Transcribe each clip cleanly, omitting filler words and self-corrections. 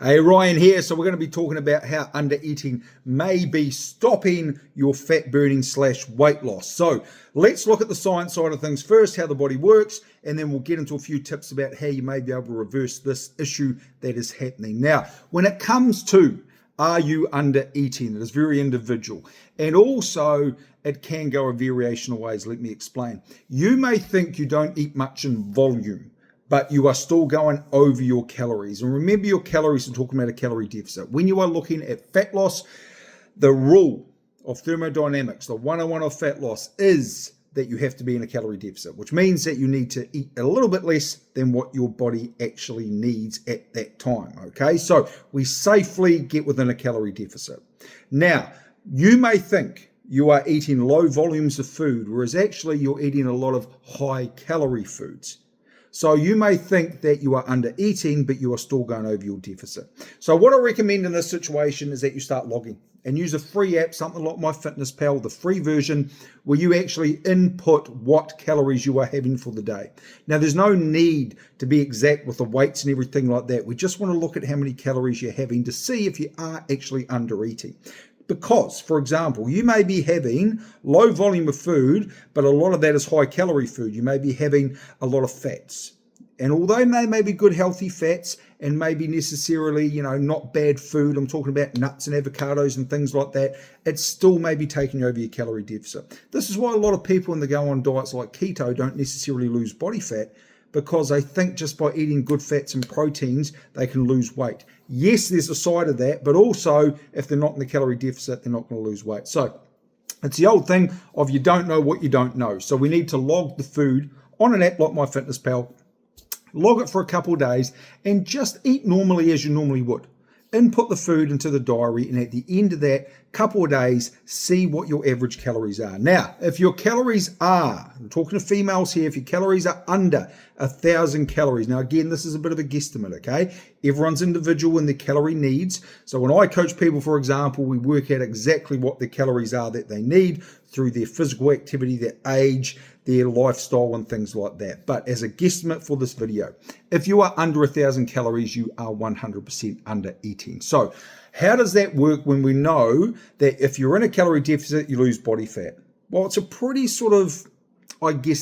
Hey, Ryan here. So we're going to be talking about how undereating may be stopping your fat burning / weight loss. So let's look at the science side of things first, how the body works, and then we'll get into a few tips about how you may be able to reverse this issue that is happening. Now, when it comes to are you undereating, it is very individual. And also, it can go a variation of ways. Let me explain. You may think you don't eat much in volume, but you are still going over your calories. And remember, your calories are talking about a calorie deficit. When you are looking at fat loss, the rule of thermodynamics, the 101 of fat loss, is that you have to be in a calorie deficit, which means that you need to eat a little bit less than what your body actually needs at that time. Okay, so we safely get within a calorie deficit. Now, you may think you are eating low volumes of food, whereas actually you're eating a lot of high calorie foods. So you may think that you are under eating, but you are still going over your deficit. So what I recommend in this situation is that you start logging and use a free app, something like MyFitnessPal, the free version, where you actually input what calories you are having for the day. Now, there's no need to be exact with the weights and everything like that. We just want to look at how many calories you're having to see if you are actually under eating. Because, for example, you may be having low volume of food, but a lot of that is high calorie food. You may be having a lot of fats. And although they may be good, healthy fats and maybe necessarily, not bad food, I'm talking about nuts and avocados and things like that, it still may be taking over your calorie deficit. This is why a lot of people when they go on diets like keto don't necessarily lose body fat, because they think just by eating good fats and proteins, they can lose weight. Yes, there's a side of that, but also if they're not in the calorie deficit, they're not going to lose weight. So it's the old thing of you don't know what you don't know. So we need to log the food on an app like MyFitnessPal, log it for a couple of days, and just eat normally as you normally would. Input the food into the diary, and at the end of that couple of days, see what your average calories are. Now, if your calories are, I'm talking to females here, if your calories are under 1,000 calories, now again, this is a bit of a guesstimate, okay? Everyone's individual in their calorie needs. So when I coach people, for example, we work out exactly what the calories are that they need through their physical activity, their age, their lifestyle, and things like that. But as a guesstimate for this video, if you are under 1,000 calories, you are 100% under eating. So how does that work when we know that if you're in a calorie deficit, you lose body fat? Well, it's a pretty sort of,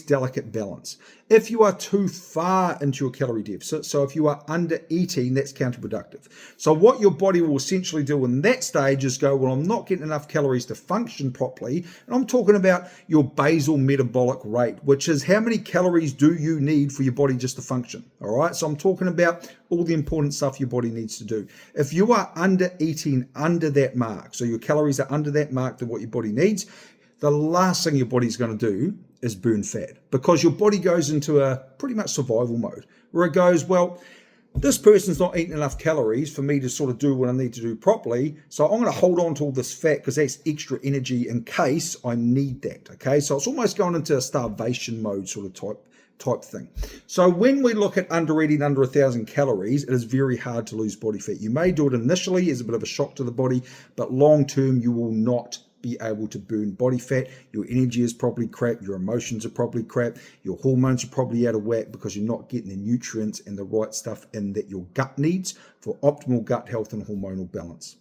delicate balance. If you are too far into your calorie deficit, so if you are under eating, that's counterproductive. So what your body will essentially do in that stage is go, well, I'm not getting enough calories to function properly. And I'm talking about your basal metabolic rate, which is how many calories do you need for your body just to function? All right. So I'm talking about all the important stuff your body needs to do. If you are under eating under that mark, so your calories are under that mark to what your body needs, the last thing your body's going to do is burn fat, because your body goes into a pretty much survival mode where it goes, well, this person's not eating enough calories for me to sort of do what I need to do properly. So I'm going to hold on to all this fat because that's extra energy in case I need that. Okay. So it's almost going into a starvation mode sort of type thing. So when we look at undereating under 1,000 calories, it is very hard to lose body fat. You may do it initially as a bit of a shock to the body, but long term, you will not be able to burn body fat. Your energy is probably crap, your emotions are probably crap, your hormones are probably out of whack because you're not getting the nutrients and the right stuff in that your gut needs for optimal gut health and hormonal balance.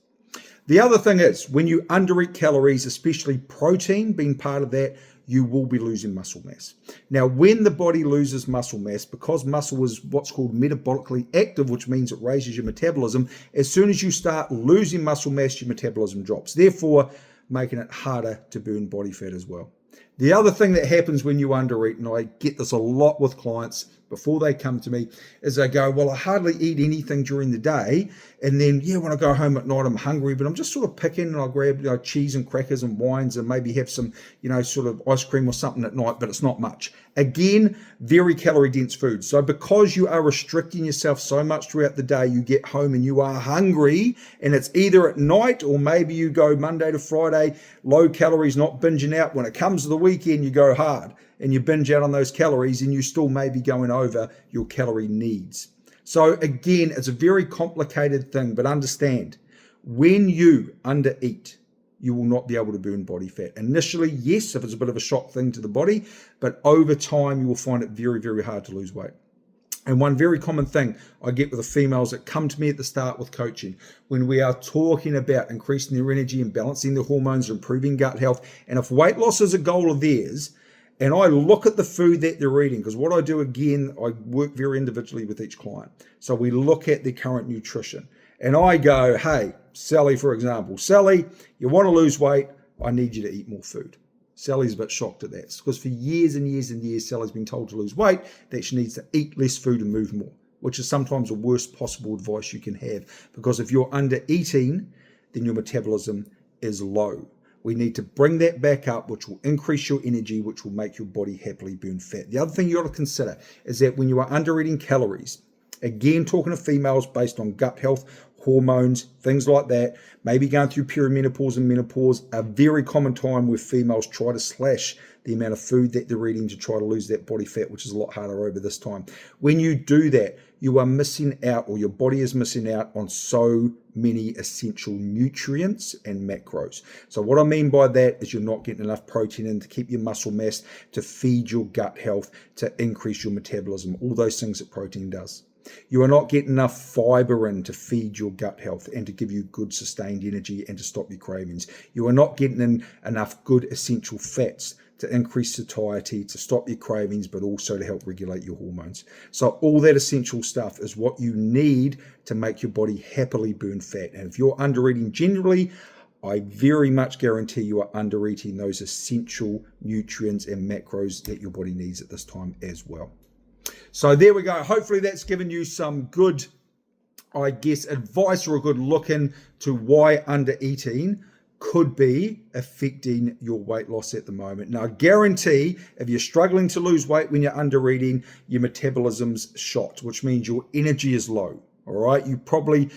The other thing is, when you undereat calories, especially protein being part of that, you will be losing muscle mass. Now, when the body loses muscle mass, because muscle is what's called metabolically active, which means it raises your metabolism, as soon as you start losing muscle mass, your metabolism drops. Therefore, making it harder to burn body fat as well. The other thing that happens when you undereat, and I get this a lot with clients before they come to me, is they go, well, I hardly eat anything during the day. And then, when I go home at night, I'm hungry, but I'm just sort of picking and I'll grab cheese and crackers and wines and maybe have some, sort of ice cream or something at night, but it's not much. Again, very calorie dense food. So because you are restricting yourself so much throughout the day, you get home and you are hungry, and it's either at night or maybe you go Monday to Friday, low calories, not binging out. When it comes to the weekend, you go hard and you binge out on those calories, and you still may be going over your calorie needs. So again, it's a very complicated thing, but understand, when you undereat, you will not be able to burn body fat. Initially, yes, if it's a bit of a shock thing to the body, but over time, you will find it very, very hard to lose weight. And one very common thing I get with the females that come to me at the start with coaching, when we are talking about increasing their energy and balancing their hormones, improving gut health, and if weight loss is a goal of theirs, and I look at the food that they're eating, because what I do, again, I work very individually with each client. So we look at their current nutrition. And I go, hey, Sally, for example, Sally, you want to lose weight, I need you to eat more food. Sally's a bit shocked at that because for years and years and years, Sally's been told to lose weight, that she needs to eat less food and move more, which is sometimes the worst possible advice you can have, because if you're under eating, then your metabolism is low. We need to bring that back up, which will increase your energy, which will make your body happily burn fat. The other thing you got to consider is that when you are under eating calories, again, talking to females based on gut health, hormones, things like that, maybe going through perimenopause and menopause, a very common time where females try to slash the amount of food that they're eating to try to lose that body fat, which is a lot harder over this time. When you do that, you are missing out, or your body is missing out on so many essential nutrients and macros. So what I mean by that is you're not getting enough protein in to keep your muscle mass, to feed your gut health, to increase your metabolism, all those things that protein does. You are not getting enough fiber in to feed your gut health and to give you good sustained energy and to stop your cravings. You are not getting in enough good essential fats to increase satiety, to stop your cravings, but also to help regulate your hormones. So all that essential stuff is what you need to make your body happily burn fat. And if you're under eating generally, I very much guarantee you are under eating those essential nutrients and macros that your body needs at this time as well. So there we go. Hopefully that's given you some good, I guess, advice or a good look into why under eating could be affecting your weight loss at the moment. Now, I guarantee if you're struggling to lose weight when you're under eating, your metabolism's shot, which means your energy is low. All right. You probably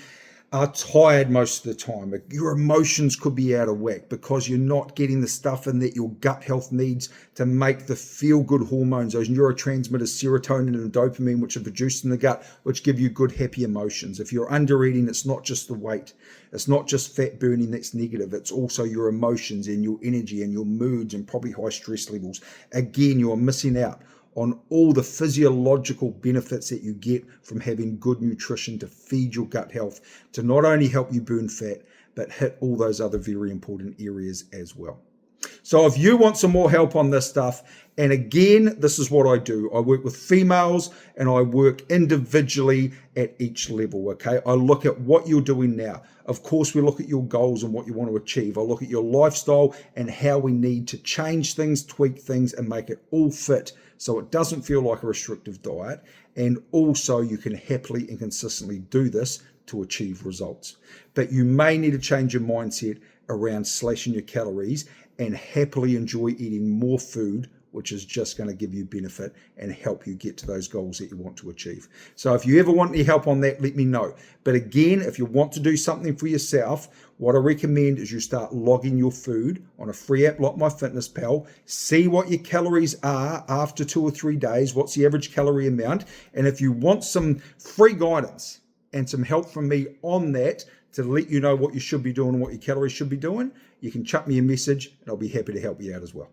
are tired most of the time. Your emotions could be out of whack because you're not getting the stuff in that your gut health needs to make the feel-good hormones, those neurotransmitters, serotonin and dopamine, which are produced in the gut, which give you good, happy emotions. If you're under eating, it's not just the weight. It's not just fat burning that's negative. It's also your emotions and your energy and your moods and probably high stress levels. Again, you're missing out on all the physiological benefits that you get from having good nutrition to feed your gut health, to not only help you burn fat, but hit all those other very important areas as well. So if you want some more help on this stuff, and again, this is what I do. I work with females and I work individually at each level, okay? I look at what you're doing now. Of course, we look at your goals and what you want to achieve. I look at your lifestyle and how we need to change things, tweak things, and make it all fit so it doesn't feel like a restrictive diet. And also you can happily and consistently do this to achieve results. But you may need to change your mindset around slashing your calories and happily enjoy eating more food, which is just going to give you benefit and help you get to those goals that you want to achieve. So if you ever want any help on that, let me know. But again, if you want to do something for yourself, what I recommend is you start logging your food on a free app like MyFitnessPal. See what your calories are after 2 or 3 days. What's the average calorie amount? And if you want some free guidance and some help from me on that to let you know what you should be doing and what your calories should be doing, you can chuck me a message and I'll be happy to help you out as well.